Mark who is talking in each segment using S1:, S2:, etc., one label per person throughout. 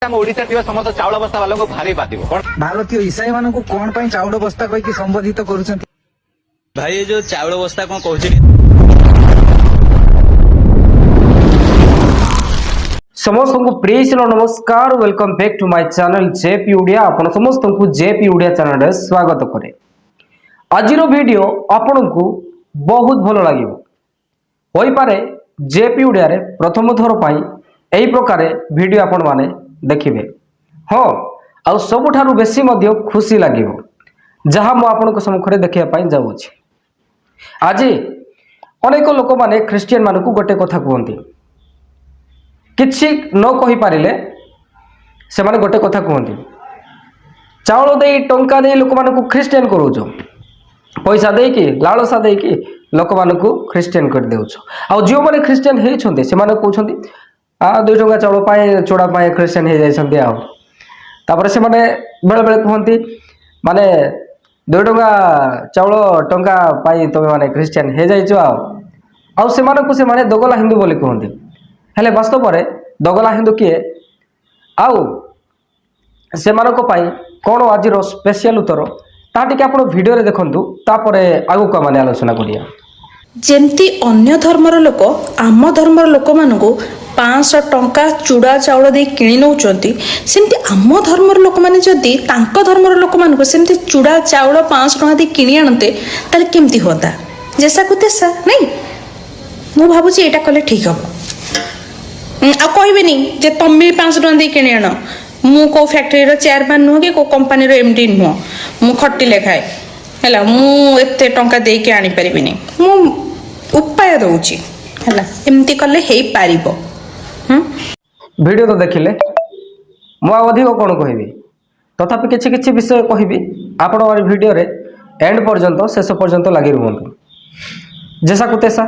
S1: ଆମ ଓଡିଶାରେ ଥିବା ସମସ୍ତ ଚାଉଳ ବସ୍ତା ବାଲାଙ୍କୁ ଭାରି ବାଧିବ।
S2: ଭାରତୀୟ ଇସାଇ ମାନଙ୍କୁ କଣ ପାଇଁ ଚାଉଳ ବସ୍ତା କହିକି ସମ୍ବୋଧିତ କରୁଛନ୍ତି?
S3: ଭାଇ ଏ ଯୋଉ ଚାଉଳ ବସ୍ତା କଣ କହୁଛି?
S4: ସମସ୍ତଙ୍କୁ ପ୍ରେଜ ନମସ୍କାର welcome back to my channel JP Odia. आपण समस्तଙ୍କୁ जेपी ओडिया चैनल रे स्वागत करे। आजिर वीडियो आपनकु बहुत भलो लागिवो होई पारे। जेपी ओडिया रे प्रथम थर पई एही प्रकार वीडियो आपण माने देखिबे। हां आ सबुठारु बेसी मध्य खुशी लागिवो जहा मु आपनको सम्मुखरे देखिया पई जाउछि। आज अनेक लोक माने क्रिश्चियन मानकु गोटे कथा कहंती, किछि न कहि पारिले से माने गोटे कथा कहंती, चाउल देई टंका देई लोक मानकु क्रिश्चियन करूछो, पैसा देई कि लालसा देई कि लोक मानकु क्रिश्चियन कर देउछो। आ जियो माने क्रिश्चियन हेइ छन्ते से माने कहउछन्ती आ 2 टंका चाउल पाए चोडा पाए क्रिश्चियन हे जाय छन्ते। आ तापर से माने बेले बेले कहंती माने 2 टंका चाउल टंका पाई तमे माने क्रिश्चियन हे जायछो। आ से मानकु से माने दोगला हिंदू बोली कहंती। हेले वास्तव में दोगला हिंदू किए आउ से मानक पाई कौन आज स्पेशल उत्तर ताटी आप वीडियो रे देखंतु, तापरे आगु को माने आलोचना करिया।
S5: जेमती अन्य धर्मर लोक आम धर्मर लोक मानकु 500 टंका चूड़ा चाउल दे किणी नउचंती, सेमती आम धर्मर लोक माने जदी तांको धर्मर लोक मानकु सेमती चूड़ा चाउल 500 टंका दे किणी आनते ताले केमती होता? जैसा को तैसा नहीं। मु भाबुची एटा कले ठीक हबो। आ कहबेनी जे तुम भी 500 टंका दे किणी आनो। मु को फैक्ट्री चेयरमैन नुह कि को कंपनी एमडी नुह, मु खटिले खाए हैला, मु एते टंका दे के आनी परिबिनी। मु उपाय दउची हैला, एमती कले हेई पारिबो।
S4: वीडियो तो देखिले मु अधिक कोन कहबी, तथापि किछि किछि विषय कहबी। आपण वाली वीडियो रे एंड पर्यंत शेष पर्यंत लागि रहंतु। जैसा को तैसा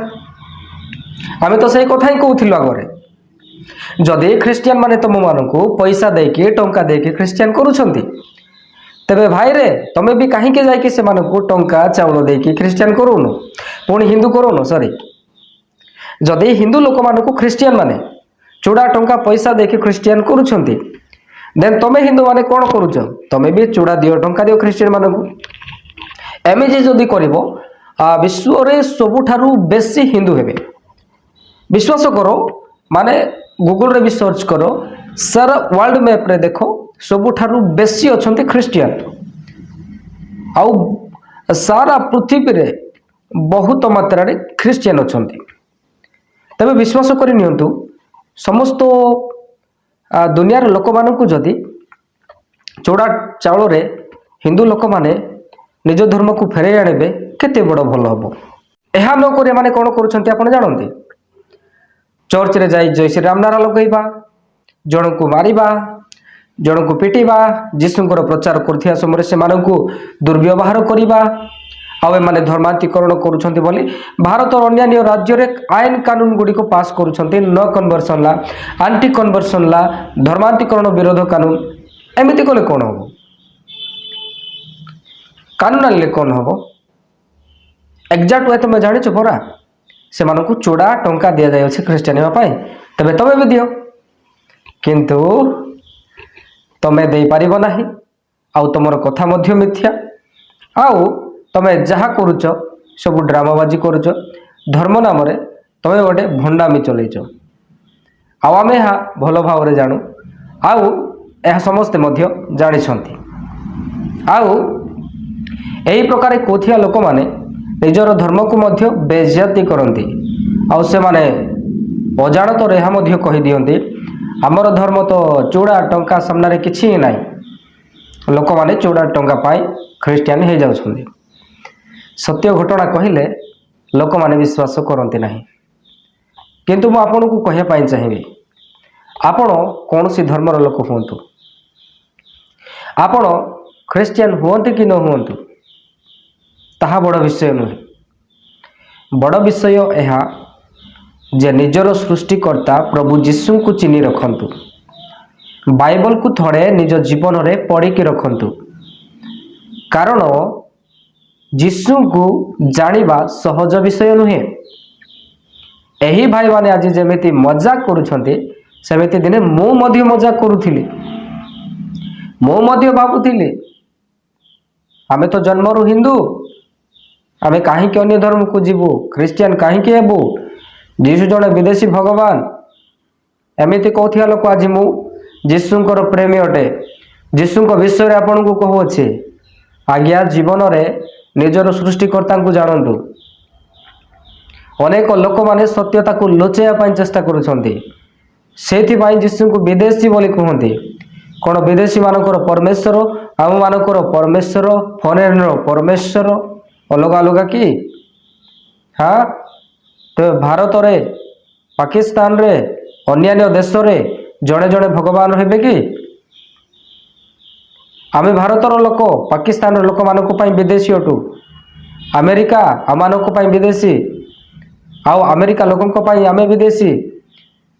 S4: आमे तो सही कथा ही कहउथिलु आगरे, जदि क्रिश्चियन माने तुम मानकु पैसा देके टंका देके क्रिश्चियन करूछंती, तबे भाई रे तमे भी काहे के जाय के से मानकु टंका चाउल देके क्रिश्चियन करूनु, पुणी हिंदू करूनु। सॉरी, जदि हिंदू लोक मानकु क्रिश्चियन माने चूड़ा टंका पैसा देके क्रिश्चियन करूछंती, देन तमे हिंदू माने कोन करूछ? तमे भी चूड़ा दियो टंका दियो क्रिश्चियन मानकु। एमे जदि करिवो विश्व रे सबुठारु बेसी हिंदू हेबे। विश्वास करो, माने गूगल रे भी सर्च करो, सारा वर्ल्ड मैप रे देखो सबुठारु बेसी अछंती क्रिश्चियन। आउ सारा पृथ्वी रे बहुत मात्रा रे क्रिश्चियन अछंती। तबे विश्वास करि नियंतु, समस्त दुनिया रे लोक मानकु जदी चोड़ा चाउल रे हिंदू लोक माने निज धर्म को फेरै आनिबे केते बड़ भलो हबो। एहा न करे माने कोन करूछंती आपण जानंती? चर्च रे जाई जय श्री राम नारा लगेबा, जण को मारिबा, जण को पिटिबा, जीशुंकर प्रचार करथिया समय से मानकु दुर्व्यवहार करिबा। आवे माने धर्मांतरीकरण करूछंती बोली भारत और अन्य राज्य रे आईन कानून गुडी को पास करूछंती। नो कन्वर्सन ला, एंटी कन्वर्सन ला, धर्मांतरीकरण विरोध कानून। एमिति कोले कोन होबो? कानून आले कोन होबो? एग्जैक्ट वे तमे जानि छ परा, से मानकु चूड़ा टंका दिया जाय अछि क्रिश्चियन हेबा पई, तबे तमे भी दियो, किंतु तमे देई परिबो नाही। आउ तमर कथा मध्य मिथ्या। आउ तमे जहा करूछ सब ड्रामाबाजी करूछ, धर्म नाम रे तमे गोटे भंडामी चलैछ। आउ आमे हा भलो भाव रे जानु, आउ एहा समस्त मध्य जानि छंती। आउ एही प्रकार कोथिया लोक माने निजर धर्म को मध्य बेइज्जती करती। आउ से माने अजाणत रेहा मध्य कहि दियंती हमर धर्म तो चूड़ा टंका सामने रे किछि नाही, लोक माने चूड़ा टंका पाई क्रिश्चियन हे जाउछंती। सत्य घटना कहिले लोक माने विश्वास करंती नाही। किंतु मु आपन को कहिया पाई चाहिबे, आपण कोनसी धर्मर लोक होंतु, आपण क्रिश्चियन होंतु कि न होंतु, ताहा बड़ विषय नुहे। बड़ विषय एहा जे निजर सृष्टिकर्ता प्रभु जीशु को चिनी रखंतु, बाइबल को थोड़े निज जीवन रे पढ़ी कि रखंतु। कारण जीशु को जानिबा सहज विषय नुहे। एही भाई माने आज जेमिति मजाक करूछंती ସେମିତି ଦିନେ ମୁଁ ମଧ୍ୟ ମଜାକ କରୁଥିଲି। ମୁଁ ମଧ୍ୟ ଭାବୁଥିଲି ଆମେ ତ ଜନ୍ମରୁ ହିନ୍ଦୁ, ଆମେ କାହିଁକି ଅନ୍ୟ ଧର୍ମକୁ ଯିବୁ, ଖ୍ରୀଷ୍ଟିଆନ କାହିଁକି ହେବୁ, ଯୀଶୁ ଜଣେ ବିଦେଶୀ ଭଗବାନ, ଏମିତି କହୁଥିବା ଲୋକ ଆଜି ମୁଁ ଯୀଶୁଙ୍କର ପ୍ରେମୀ ଅଟେ, ଯୀଶୁଙ୍କ ବିଷୟରେ ଆପଣଙ୍କୁ କହୁଅଛି। ଆଜ୍ଞା, ଜୀବନରେ ନିଜର ସୃଷ୍ଟିକର୍ତ୍ତାଙ୍କୁ ଜାଣନ୍ତୁ। ଅନେକ ଲୋକମାନେ ସତ୍ୟତାକୁ ଲୁଚାଇବା ପାଇଁ ଚେଷ୍ଟା କରୁଛନ୍ତି, ସେଇଥିପାଇଁ ଯୀଶୁଙ୍କୁ ବିଦେଶୀ ବୋଲି କୁହନ୍ତି। କ'ଣ ବିଦେଶୀ ମାନଙ୍କର ପରମେଶ୍ୱର ଆମମାନଙ୍କର ପରମେଶ୍ୱର, ଫରେନର ପରମେଶ୍ୱର ଅଲଗା ଅଲଗା କି? ହଁ, ତେବେ ଭାରତରେ, ପାକିସ୍ତାନରେ, ଅନ୍ୟାନ୍ୟ ଦେଶରେ ଜଣେ ଜଣେ ଭଗବାନ ହେବେ କି? ଆମେ ଭାରତର ଲୋକ ପାକିସ୍ତାନର ଲୋକମାନଙ୍କ ପାଇଁ ବିଦେଶୀ ଅଟୁ, ଆମେରିକା ଆମମାନଙ୍କ ପାଇଁ ବିଦେଶୀ, ଆଉ ଆମେରିକା ଲୋକଙ୍କ ପାଇଁ ଆମେ ବିଦେଶୀ।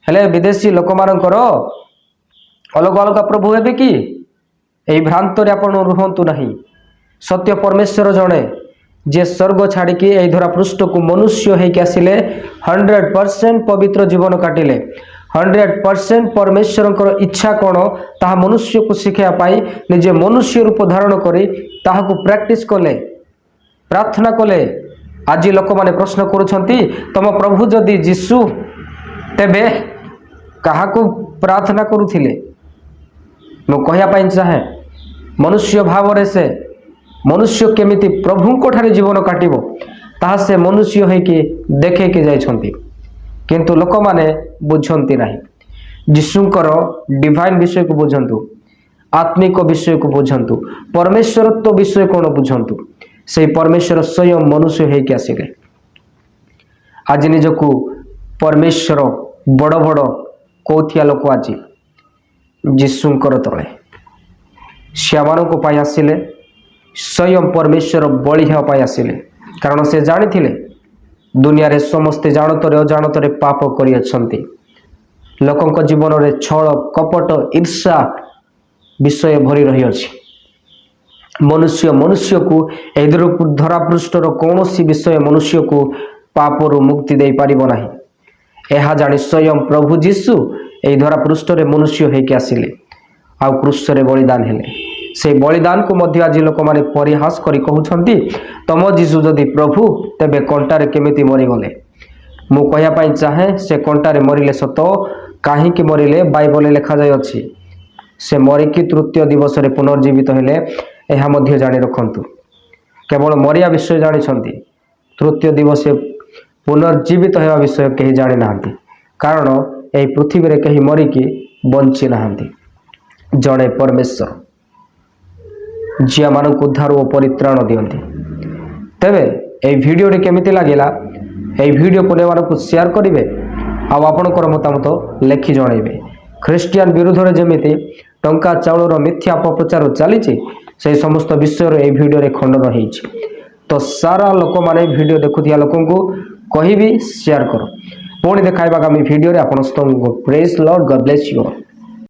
S4: ହେଲେ ବିଦେଶୀ ଲୋକମାନଙ୍କର ଅଲଗା ଅଲଗା ପ୍ରଭୁ ହେବେ କି? ଏହି ଭ୍ରାନ୍ତରେ ଆପଣ ରୁହନ୍ତୁ ନାହିଁ। ସତ୍ୟ ପରମେଶ୍ୱର ଜଣେ, ଯିଏ ସ୍ୱର୍ଗ ଛାଡ଼ିକି ଏହି ଧରା ପୃଷ୍ଠକୁ ମନୁଷ୍ୟ ହେଇକି ଆସିଲେ, 100% ପବିତ୍ର ଜୀବନ କାଟିଲେ, 100% ପରମେଶ୍ୱରଙ୍କର ଇଚ୍ଛା କ'ଣ ତାହା ମନୁଷ୍ୟକୁ ଶିଖାଇବା ପାଇଁ ନିଜେ ମନୁଷ୍ୟ ରୂପ ଧାରଣ କରି ତାହାକୁ ପ୍ରାକ୍ଟିସ୍ କଲେ, ପ୍ରାର୍ଥନା କଲେ। ଆଜି ଲୋକମାନେ ପ୍ରଶ୍ନ କରୁଛନ୍ତି, ତମ ପ୍ରଭୁ ଯଦି ଯୀଶୁ, ତେବେ କାହାକୁ ପ୍ରାର୍ଥନା କରୁଥିଲେ? ମୁଁ କହିବା ପାଇଁ ଚାହେଁ, ମନୁଷ୍ୟ ଭାବରେ ସେ ମନୁଷ୍ୟ କେମିତି ପ୍ରଭୁଙ୍କ ଠାରେ ଜୀବନ କାଟିବ ତାହା ସେ ମନୁଷ୍ୟ ହେଇକି ଦେଖେଇକି ଯାଇଛନ୍ତି, କିନ୍ତୁ ଲୋକମାନେ ବୁଝନ୍ତି ନାହିଁ। ଯୀଶୁଙ୍କର ଡିଭାଇନ୍ ବିଷୟକୁ ବୁଝନ୍ତୁ, ଆତ୍ମିକ ବିଷୟକୁ ବୁଝନ୍ତୁ, ପରମେଶ୍ୱରତ୍ୱ ବିଷୟ କ'ଣ ବୁଝନ୍ତୁ। ସେହି ପରମେଶ୍ୱର ସ୍ୱୟଂ ମନୁଷ୍ୟ ହେଇକି ଆସିଲେ। ଆଜି ନିଜକୁ ପରମେଶ୍ୱର ବଡ଼ ବଡ଼ କହୁଥିବା ଲୋକ ଆଜି ଯୀଶୁଙ୍କର ତଳେ ସେମାନଙ୍କ ପାଇଁ ଆସିଲେ, ସ୍ୱୟଂ ପରମେଶ୍ୱର ବଳି ହେବା ପାଇଁ ଆସିଲେ। କାରଣ ସେ ଜାଣିଥିଲେ ଦୁନିଆରେ ସମସ୍ତେ ଜାଣତରେ ଅଜାଣତରେ ପାପ କରିଅଛନ୍ତି। ଲୋକଙ୍କ ଜୀବନରେ ଛଳ, କପଟ, ଈର୍ଷା ବିଷୟ ଭରି ରହିଅଛି। ମନୁଷ୍ୟକୁ ଏହି ଧରାପୃଷ୍ଠର କୌଣସି ବିଷୟ ମନୁଷ୍ୟକୁ ପାପରୁ ମୁକ୍ତି ଦେଇପାରିବ ନାହିଁ। ଏହା ଜାଣି ସ୍ୱୟଂ ପ୍ରଭୁ ଯୀଶୁ ଏହି ଧରାପୃଷ୍ଠରେ ମନୁଷ୍ୟ ହେଇକି ଆସିଲେ, ଆଉ କ୍ରୁଶରେ ବଳିଦାନ ହେଲେ। ସେହି ବଳିଦାନକୁ ମଧ୍ୟ ଆଜି ଲୋକମାନେ ପରିହାସ କରି କହୁଛନ୍ତି, ତମ ଯୀଶୁ ଯଦି ପ୍ରଭୁ, ତେବେ କଣ୍ଟାରେ କେମିତି ମରିଗଲେ? ମୁଁ କହିବା ପାଇଁ ଚାହେଁ, ସେ କଣ୍ଟାରେ ମରିଲେ ସତ, କାହିଁକି ମରିଲେ ବାଇବଲରେ ଲେଖାଯାଇଅଛି। ସେ ମରିକି ତୃତୀୟ ଦିବସରେ ପୁନର୍ଜୀବିତ ହେଲେ, ଏହା ମଧ୍ୟ ଜାଣି ରଖନ୍ତୁ। କେବଳ ମରିବା ବିଷୟ ଜାଣିଛନ୍ତି, ତୃତୀୟ ଦିବସରେ ପୁନର୍ଜୀବିତ ହେବା ବିଷୟ କେହି ଜାଣିନାହାନ୍ତି। କାରଣ ଏହି ପୃଥିବୀରେ କେହି ମରିକି ବଞ୍ଚି ନାହାନ୍ତି। ଜଣେ ପରମେଶ୍ୱର ଝିଅମାନଙ୍କୁ ଉଦ୍ଧାର ଓ ପରିତ୍ରାଣ ଦିଅନ୍ତି। ତେବେ ଏହି ଭିଡ଼ିଓଟି କେମିତି ଲାଗିଲା, ଏହି ଭିଡ଼ିଓକୁ ଅନ୍ୟମାନଙ୍କୁ ସେୟାର କରିବେ, ଆଉ ଆପଣଙ୍କର ମତାମତ ଲେଖି ଜଣାଇବେ। ଖ୍ରୀଷ୍ଟିଆନ ବିରୁଦ୍ଧରେ ଯେମିତି ଟଙ୍କା ଚାଉଳର ମିଥ୍ୟା ଅପପ୍ରଚାର ଚାଲିଛି, ସେହି ସମସ୍ତ ବିଷୟରେ ଏହି ଭିଡ଼ିଓରେ ଖଣ୍ଡନ ହେଇଛି। ତ ସାରା ଲୋକମାନେ ଭିଡ଼ିଓ ଦେଖୁଥିବା ଲୋକଙ୍କୁ କହିବି, ସେୟାର କର। ପୁଣି ଦେଖାଇବା ଆଗାମୀ ଭିଡ଼ିଓରେ। ଆପଣ ସମସ୍ତଙ୍କୁ praise Lord, God bless you all.